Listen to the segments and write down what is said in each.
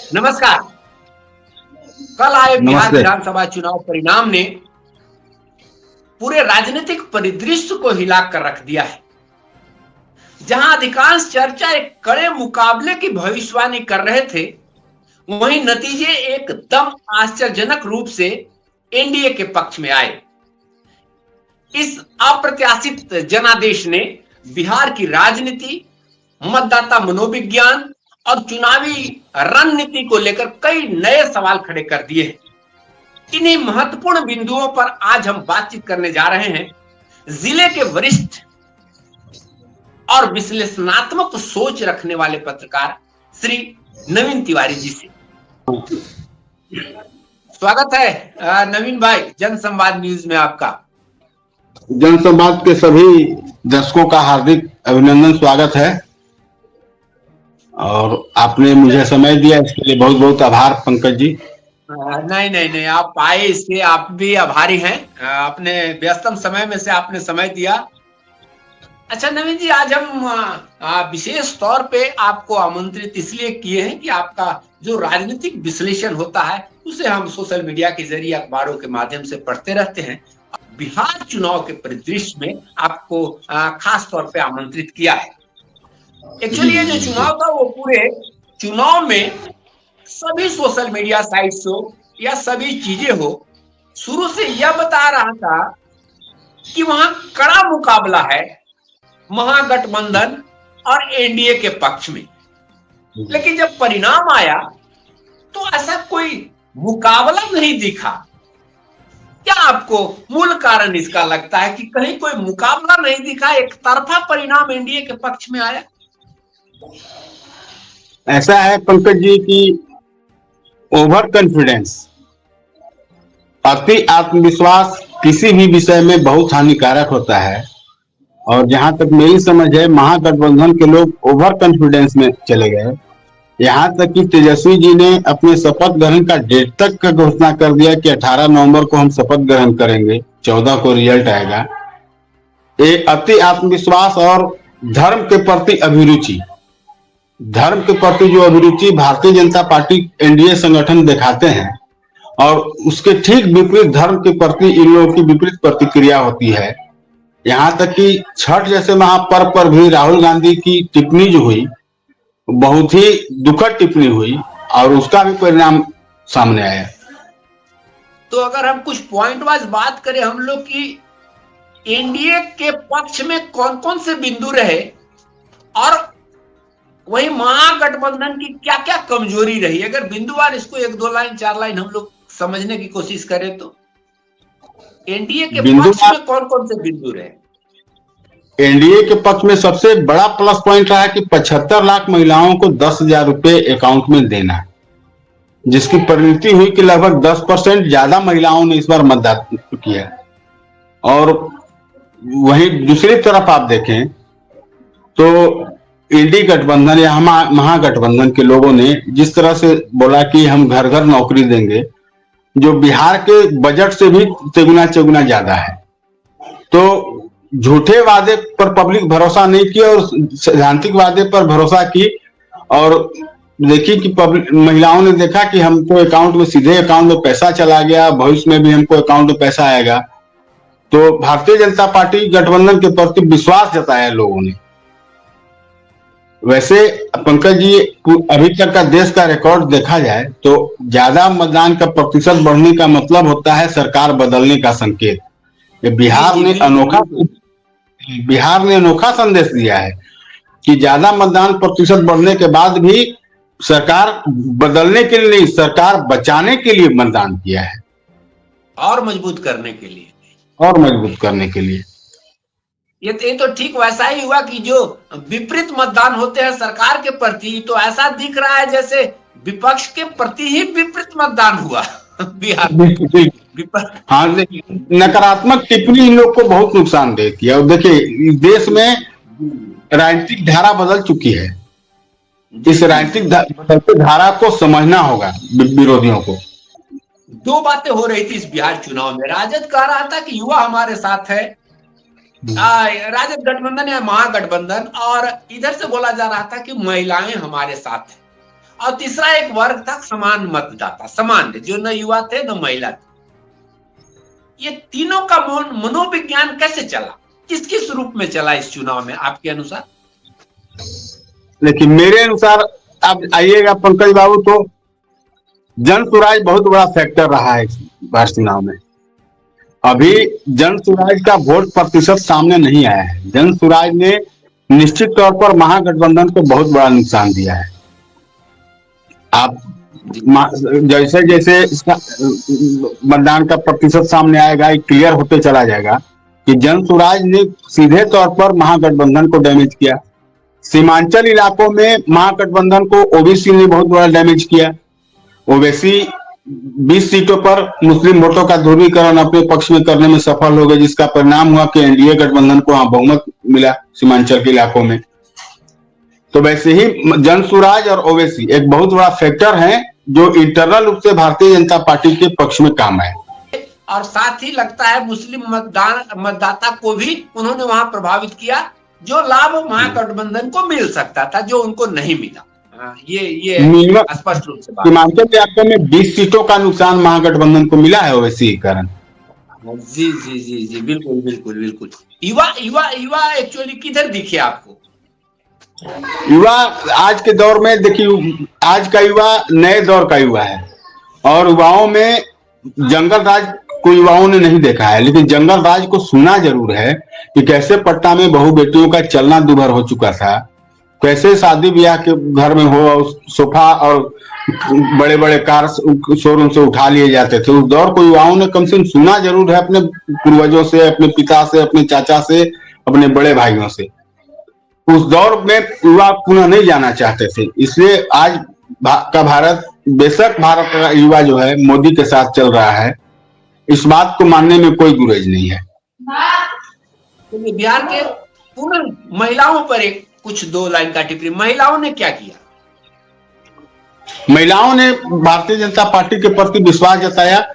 नमस्कार। कल आए बिहार नमस्ते। विधानसभा चुनाव परिणाम ने पूरे राजनीतिक परिदृश्य को हिला कर रख दिया है। जहां अधिकांश चर्चा एक कड़े मुकाबले की भविष्यवाणी कर रहे थे, वहीं नतीजे एकदम आश्चर्यजनक रूप से एनडीए के पक्ष में आए। इस अप्रत्याशित जनादेश ने बिहार की राजनीति, मतदाता मनोविज्ञान और चुनावी रणनीति को लेकर कई नए सवाल खड़े कर दिए हैं। इन्हीं महत्वपूर्ण बिंदुओं पर आज हम बातचीत करने जा रहे हैं जिले के वरिष्ठ और विश्लेषणात्मक सोच रखने वाले पत्रकार श्री नवीन तिवारी जी से। स्वागत है नवीन भाई, जनसंवाद न्यूज में आपका। जनसंवाद के सभी दर्शकों का हार्दिक अभिनंदन, स्वागत है। और आपने मुझे समय दिया, इसके लिए बहुत बहुत आभार पंकज जी। नहीं नहीं नहीं, आप आए इसलिए आप भी आभारी हैं। अपने व्यस्तम समय में से आपने समय दिया। अच्छा नवीन जी, आज हम विशेष तौर पे आपको आमंत्रित इसलिए किए हैं कि आपका जो राजनीतिक विश्लेषण होता है उसे हम सोशल मीडिया के जरिए, अखबारों के माध्यम से पढ़ते रहते हैं। बिहार चुनाव के परिदृश्य में आपको खास तौर पे आमंत्रित किया है। जी एक्चुअली ये जो जी जी। चुनाव था वो पूरे चुनाव में सभी सोशल मीडिया साइट्स हो या सभी चीजें हो, शुरू से यह बता रहा था कि वहां कड़ा मुकाबला है महागठबंधन और एनडीए के पक्ष में। लेकिन जब परिणाम आया तो ऐसा कोई मुकाबला नहीं दिखा। क्या आपको मूल कारण इसका लगता है कि कहीं कोई मुकाबला नहीं दिखा, एक तरफा परिणाम एनडीए के पक्ष में आया? ऐसा है पंकज जी कि ओवर कॉन्फिडेंस, अति आत्मविश्वास किसी भी विषय में बहुत हानिकारक होता है। और जहां तक मेरी समझ है, महागठबंधन के लोग ओवर कॉन्फिडेंस में चले गए। यहाँ तक कि तेजस्वी जी ने अपने शपथ ग्रहण का डेट तक का घोषणा कर दिया कि 18 नवंबर को हम शपथ ग्रहण करेंगे, 14 को रिजल्ट आएगा। ये अति आत्मविश्वास और धर्म के प्रति अभिरुचि, धर्म के प्रति जो अभिरुचि भारतीय जनता पार्टी एनडीए संगठन दिखाते हैं, और उसके ठीक विपरीत धर्म के प्रति इन लोगों की विपरीत प्रतिक्रिया होती है। यहाँ तक कि छठ जैसे महापर्व पर भी राहुल गांधी की टिप्पणी जो हुई, बहुत ही दुखद टिप्पणी हुई, और उसका भी परिणाम सामने आया। तो अगर हम कुछ पॉइंट वाइज बात करें हम लोग की एनडीए के पक्ष में कौन कौन से बिंदु रहे और वही महागठबंधन की क्या क्या कमजोरी रही, अगर बिंदुवार इसको एक दो लाइन चार लाइन हम लोग समझने की कोशिश करें तो एनडीए के बिंदु पक्ष में कौन कौन से बिंदु रहे? एनडीए के पक्ष में सबसे बड़ा प्लस पॉइंट रहा कि 75 लाख महिलाओं को 10,000 रुपए अकाउंट में देना, जिसकी परिणति हुई कि लगभग 10% ज्यादा महिलाओं ने इस बार मतदान किया। और वहीं दूसरी तरफ आप देखें तो इंडी गठबंधन या महागठबंधन के लोगों ने जिस तरह से बोला कि हम घर घर नौकरी देंगे, जो बिहार के बजट से भी तिगुना चौगुना ज्यादा है। तो झूठे वादे पर पब्लिक भरोसा नहीं की और सैद्धांतिक वादे पर भरोसा की। और देखी कि महिलाओं ने देखा कि हमको अकाउंट में, सीधे अकाउंट में पैसा चला गया, भविष्य में भी हमको अकाउंट में पैसा आएगा। तो भारतीय जनता पार्टी गठबंधन के प्रति विश्वास जताया लोगों ने। वैसे पंकज जी, अभी तक का देश का रिकॉर्ड देखा जाए तो ज्यादा मतदान का प्रतिशत बढ़ने का मतलब होता है सरकार बदलने का संकेत। जी जी, बिल्कुल बिल्कुल। बिहार ने अनोखा संदेश दिया है कि ज्यादा मतदान प्रतिशत बढ़ने के बाद भी सरकार बदलने के लिए नहीं, सरकार बचाने के लिए मतदान किया है, और मजबूत करने के लिए। और मजबूत करने के लिए। ये तो ठीक वैसा ही हुआ कि जो विपरीत मतदान होते हैं सरकार के प्रति, तो ऐसा दिख रहा है जैसे विपक्ष के प्रति ही विपरीत मतदान हुआ बिहार में। विपक्ष। हाँ, नकारात्मक टिप्पणी इन लोग को बहुत नुकसानदेह किया। और देखिए, देश में राजनीतिक धारा बदल चुकी है। इस राजनीतिक बदलते धारा को समझना होगा विरोधियों को। दो बातें हो रही थी इस बिहार चुनाव में। राजद कह रहा था कि युवा हमारे साथ है, राजद गठबंधन या महागठबंधन, और इधर से बोला जा रहा था कि महिलाएं हमारे साथ हैं। और तीसरा एक वर्ग था समान मतदाता, सामान्य, जो न युवा थे न महिला थे। ये तीनों का मनोविज्ञान कैसे चला, किस किस रूप में चला इस चुनाव में आपके अनुसार? लेकिन मेरे अनुसार, अब आइएगा पंकज बाबू, तो जन सुराज बहुत बड़ा फैक्टर रहा है इस बार चुनाव में। अभी जन सुराज का वोट प्रतिशत सामने नहीं आया है। जन सुराज ने निश्चित तौर पर महागठबंधन को बहुत बड़ा नुकसान दिया है। आप जैसे जैसे इसका मतदान का प्रतिशत सामने आएगा, क्लियर होते चला जाएगा कि जन सुराज ने सीधे तौर पर महागठबंधन को डैमेज किया। सीमांचल इलाकों में महागठबंधन को ओबीसी ने बहुत बड़ा डैमेज किया। ओबीसी 20 सीटों पर मुस्लिम वोटों का ध्रुवीकरण अपने पक्ष में करने में सफल हो गए, जिसका परिणाम हुआ कि एनडीए गठबंधन को वहां बहुमत मिला सीमांचल के इलाकों में। तो वैसे ही जन सुराज और ओवैसी एक बहुत बड़ा फैक्टर है जो इंटरनल रूप से भारतीय जनता पार्टी के पक्ष में काम है। और साथ ही लगता है मुस्लिम मतदाता को भी उन्होंने वहां प्रभावित किया, जो लाभ महागठबंधन को मिल सकता था, जो उनको नहीं मिला। ये स्पष्ट रूप से सीमांचल इलाकों में 20 सीटों का नुकसान महागठबंधन को मिला है ओवैसी के कारण। जी जी जी जी, बिल्कुल बिल्कुल बिल्कुल। युवा युवा युवा एक्चुअली किधर दिखे आपको? युवा आज के दौर में देखिए, आज का युवा नए दौर का युवा है और युवाओं में जंगल राज को युवाओं ने नहीं देखा है, लेकिन जंगल राज को सुना जरूर है कि कैसे पटना में बहू बेटियों का चलना दूभर हो चुका था, कैसे शादी ब्याह के घर में हो सोफा और बड़े बड़े कार शोरूम से उठा लिए जाते थे। उस दौर को युवाओं ने कम से कम सुना जरूर है, अपने पूर्वजों से, अपने पिता से, अपने चाचा से, अपने बड़े भाइयों से। उस दौर में युवा पुनः नहीं जाना चाहते थे। इसलिए आज का भारत, बेशक भारत का युवा जो है मोदी के साथ चल रहा है, इस बात को मानने में कोई गुरेज नहीं है। तो बिहार के पूर्ण महिलाओं पर एक कुछ 2 लाइन का टिप्पणी, महिलाओं ने क्या किया? महिलाओं ने भारतीय जनता पार्टी के प्रति विश्वास जताया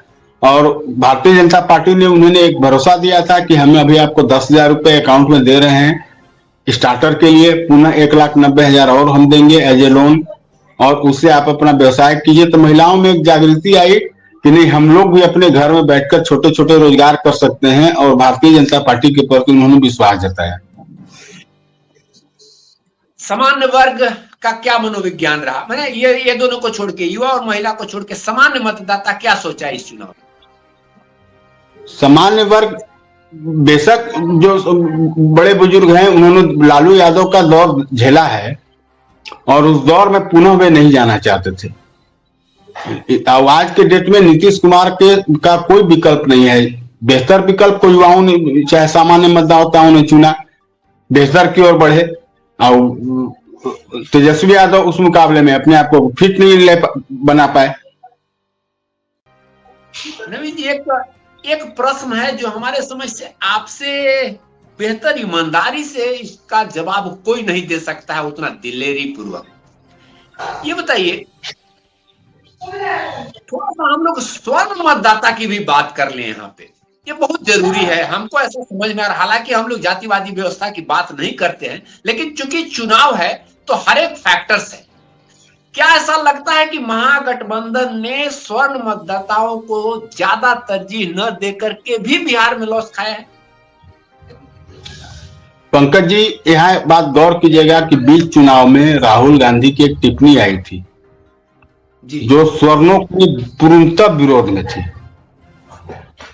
और भारतीय जनता पार्टी ने उन्होंने एक भरोसा दिया था कि हमें अभी आपको 10,000 रुपए अकाउंट में दे रहे हैं स्टार्टर के लिए, पुनः 1,90,000 और हम देंगे एज ए लोन, और उससे आप अपना व्यवसाय कीजिए। तो महिलाओं में एक जागृति आई कि नहीं, हम लोग भी अपने घर में बैठकर छोटे छोटे रोजगार कर सकते हैं, और भारतीय जनता पार्टी के प्रति उन्होंने विश्वास जताया। सामान्य वर्ग का क्या मनोविज्ञान रहा? मैंने ये दोनों को छोड़ के, युवा और महिला को छोड़ के, सामान्य मतदाता क्या सोचा इस चुनाव में? सामान्य वर्ग, बेशक जो बड़े बुजुर्ग हैं उन्होंने लालू यादव का दौर झेला है और उस दौर में पुनः वे नहीं जाना चाहते थे। आज के डेट में नीतीश कुमार का कोई विकल्प नहीं है। बेहतर विकल्प को युवाओं ने, चाहे सामान्य मतदाताओं ने चुना, बेहतर की ओर बढ़े, और तेजस्वी यादव उस मुकाबले में अपने आप को फिट नहीं बना पाए। नवीन जी, एक प्रश्न है जो हमारे समझ से आपसे बेहतर ईमानदारी से इसका जवाब कोई नहीं दे सकता है, उतना दिलेरी पूर्वक। ये बताइए, थोड़ा सा हम लोग स्वर्ण मतदाता की भी बात कर लें यहाँ पे, ये बहुत जरूरी है। हमको ऐसा समझ में आ रहा, हालांकि हम लोग जातिवादी व्यवस्था की बात नहीं करते हैं, लेकिन चूंकि चुनाव है तो हर एक फैक्टर्स है। क्या ऐसा लगता है कि महागठबंधन ने स्वर्ण मतदाताओं को ज्यादा तरजीह न देकर के भी बिहार में लॉस खाया है? पंकज जी, यहाँ बात गौर कीजिएगा कि बीच चुनाव में राहुल गांधी की एक टिप्पणी आई थी जो स्वर्णों के पूर्णतः विरोध में थी।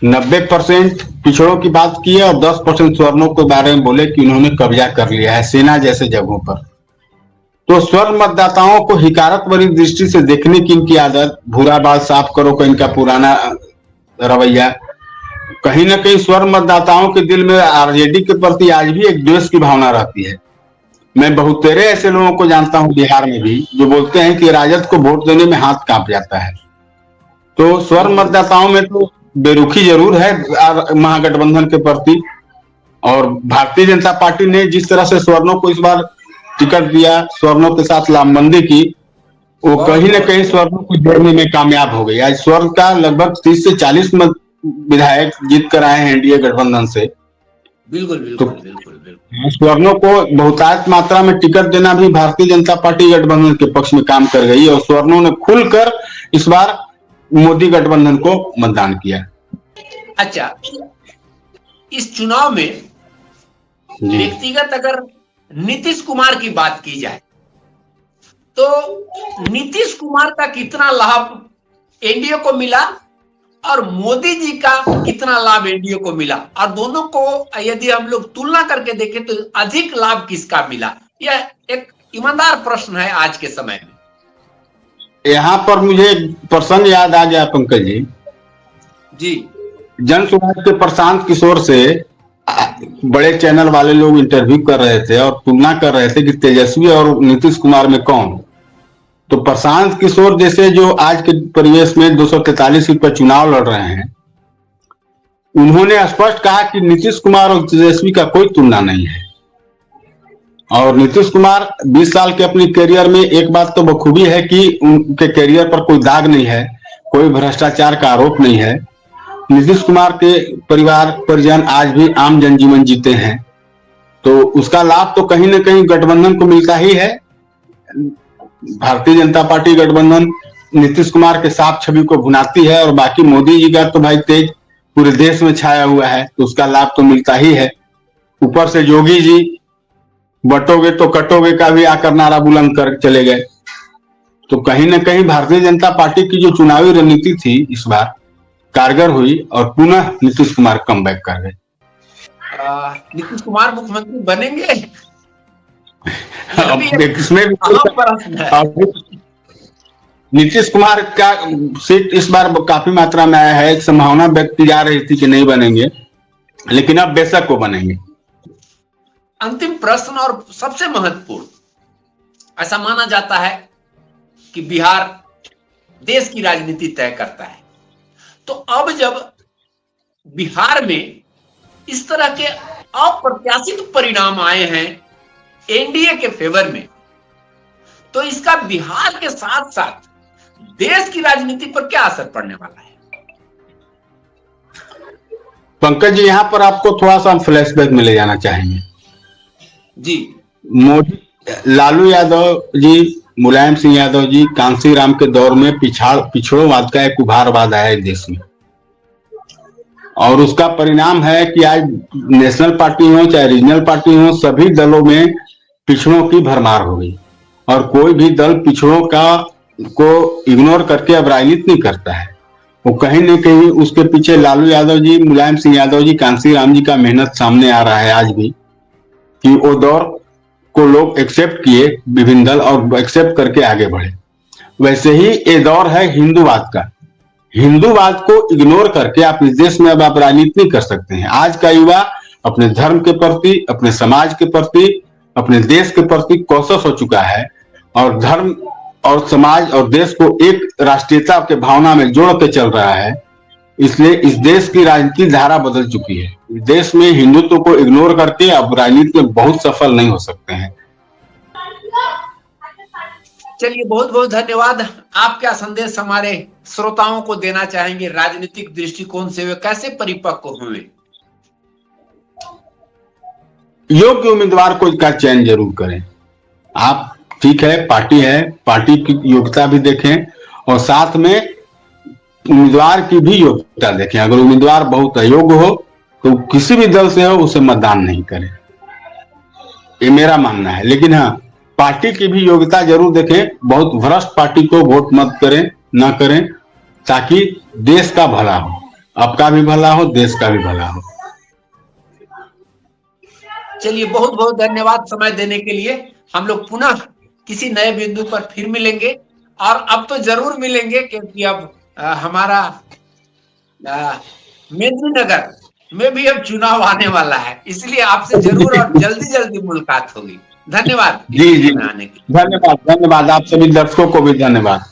90% पिछड़ों की बात की है और 10% स्वर्णों के बारे में बोले कि उन्होंने कब्जा कर लिया है सेना जैसे जगहों पर। तो स्वर्ण मतदाताओं को हिकारत भरी दृष्टि से देखने की इनकी आदत, भूरा बाल साफ करो का इनका पुराना रवैया, कहीं ना कहीं स्वर्ण मतदाताओं के दिल में आरजेडी के प्रति आज भी एक द्वेष की भावना रहती है। मैं बहुत तेरे ऐसे लोगों को जानता हूं बिहार में भी जो बोलते हैं कि राजद को वोट देने में हाथ कांप जाता है। तो स्वर्ण मतदाताओं में तो बेरुखी जरूर है महागठबंधन के प्रति, और भारतीय जनता पार्टी ने जिस तरह से स्वर्णों को इस बार टिकट दिया, स्वर्णों के साथ लामबंदी की, वो कहीं ना कहीं स्वर्णों को जोड़ने में कामयाब हो गई। आज स्वर्ण का लगभग 30 से 40 विधायक जीत कर आए हैं एनडीए गठबंधन से, बिल्कुल तो बिल्कुल बिल्कुल बिल्कुल। स्वर्णों को बहुतायत मात्रा में टिकट देना भी भारतीय जनता पार्टी गठबंधन के पक्ष में काम कर गई, और स्वर्णों ने खुलकर इस बार मोदी गठबंधन को मतदान किया। अच्छा, इस चुनाव में जी। व्यक्तिगत अगर नीतीश कुमार की बात की जाए तो नीतीश कुमार का कितना लाभ एनडीए को मिला और मोदी जी का कितना लाभ एनडीए को मिला, और दोनों को यदि हम लोग तुलना करके देखें तो अधिक लाभ किसका मिला? यह एक ईमानदार प्रश्न है आज के समय में। यहाँ पर मुझे एक प्रसंग याद आ गया पंकज जी। जी जन सुराज के प्रशांत किशोर से बड़े चैनल वाले लोग इंटरव्यू कर रहे थे और तुलना कर रहे थे कि तेजस्वी और नीतीश कुमार में कौन। तो प्रशांत किशोर जैसे जो आज के परिवेश में 243 सीट पर चुनाव लड़ रहे हैं, उन्होंने स्पष्ट कहा कि नीतीश कुमार और तेजस्वी का कोई तुलना नहीं है। और नीतीश कुमार 20 साल के अपनी करियर में एक बात तो बखूबी है कि उनके करियर पर कोई दाग नहीं है, कोई भ्रष्टाचार का आरोप नहीं है। नीतीश कुमार के परिवार परिजन आज भी आम जनजीवन जीते हैं, तो उसका लाभ तो कहीं ना कहीं गठबंधन को मिलता ही है। भारतीय जनता पार्टी गठबंधन नीतीश कुमार के साफ छवि को भुनाती है, और बाकी मोदी जी का तो भाई तेज पूरे देश में छाया हुआ है, तो उसका लाभ तो मिलता ही है। ऊपर से योगी जी बटोगे तो कटोगे का भी आकर नारा बुलंद कर चले गए। तो कहीं ना कहीं भारतीय जनता पार्टी की जो चुनावी रणनीति थी इस बार कारगर हुई, और पुनः नीतीश कुमार कमबैक कर गए। नीतीश कुमार मुख्यमंत्री बनेंगे? इसमें नीतीश कुमार का सीट इस बार काफी मात्रा में आया है। एक संभावना व्यक्त की जा रही थी कि नहीं बनेंगे, लेकिन अब बेशक वो बनेंगे। अंतिम प्रश्न और सबसे महत्वपूर्ण, ऐसा माना जाता है कि बिहार देश की राजनीति तय करता है, तो अब जब बिहार में इस तरह के अप्रत्याशित परिणाम आए हैं एनडीए के फेवर में, तो इसका बिहार के साथ साथ देश की राजनीति पर क्या असर पड़ने वाला है? पंकज जी, यहाँ पर आपको थोड़ा सा फ्लैशबैक में ले जाना चाहेंगे। जी, मोदी, लालू यादव जी, मुलायम सिंह यादव जी, कांसी राम के दौर में पिछड़ोवाद का एक उभारवाद आया है देश में, और उसका परिणाम है कि आज नेशनल पार्टी हो चाहे रीजनल पार्टी हो, सभी दलों में पिछड़ों की भरमार हो गई, और कोई भी दल पिछड़ों को इग्नोर करके अब राजनीति नहीं करता है। वो कहीं न कहीं उसके पीछे लालू यादव जी, मुलायम सिंह यादव जी, कांसी राम जी का मेहनत सामने आ रहा है आज भी, कि वो दौर को लोग एक्सेप्ट किए विभिन्न दल, और एक्सेप्ट करके आगे बढ़े। वैसे ही ये दौर है हिंदूवाद का। हिंदूवाद को इग्नोर करके आप इस देश में अब आप राजनीति नहीं कर सकते हैं। आज का युवा अपने धर्म के प्रति, अपने समाज के प्रति, अपने देश के प्रति कॉन्शियस हो चुका है, और धर्म और समाज और देश को एक राष्ट्रीयता के भावना में जोड़ के चल रहा है। इसलिए इस देश की राजनीतिक धारा बदल चुकी है। देश में हिंदुत्व को इग्नोर करके अब राजनीति में बहुत सफल नहीं हो सकते हैं। चलिए, बहुत बहुत धन्यवाद। आप क्या संदेश हमारे श्रोताओं को देना चाहेंगे? राजनीतिक दृष्टिकोण से वे कैसे परिपक्व हुए? योग्य उम्मीदवार को का चयन जरूर करें। आप ठीक है, पार्टी की योग्यता भी देखें, और साथ में उम्मीदवार की भी योग्यता देखें। अगर उम्मीदवार बहुत अयोग्य हो तो किसी भी दल से हो उसे मतदान नहीं करें, ये मेरा मानना है। लेकिन हाँ, पार्टी की भी योग्यता जरूर देखें। बहुत भ्रष्ट पार्टी को वोट मत करें, ना करें, ताकि देश का भला हो, आपका भी भला हो, देश का भी भला हो। चलिए, बहुत बहुत धन्यवाद समय देने के लिए। हम लोग पुनः किसी नए बिंदु पर फिर मिलेंगे, और अब तो जरूर मिलेंगे, क्योंकि अब हमारा मेदिनीनगर में भी अब चुनाव आने वाला है, इसलिए आपसे जरूर और जल्दी जल्दी मुलाकात होगी। धन्यवाद। जी जी, धन्यवाद। आप सभी दर्शकों को भी धन्यवाद।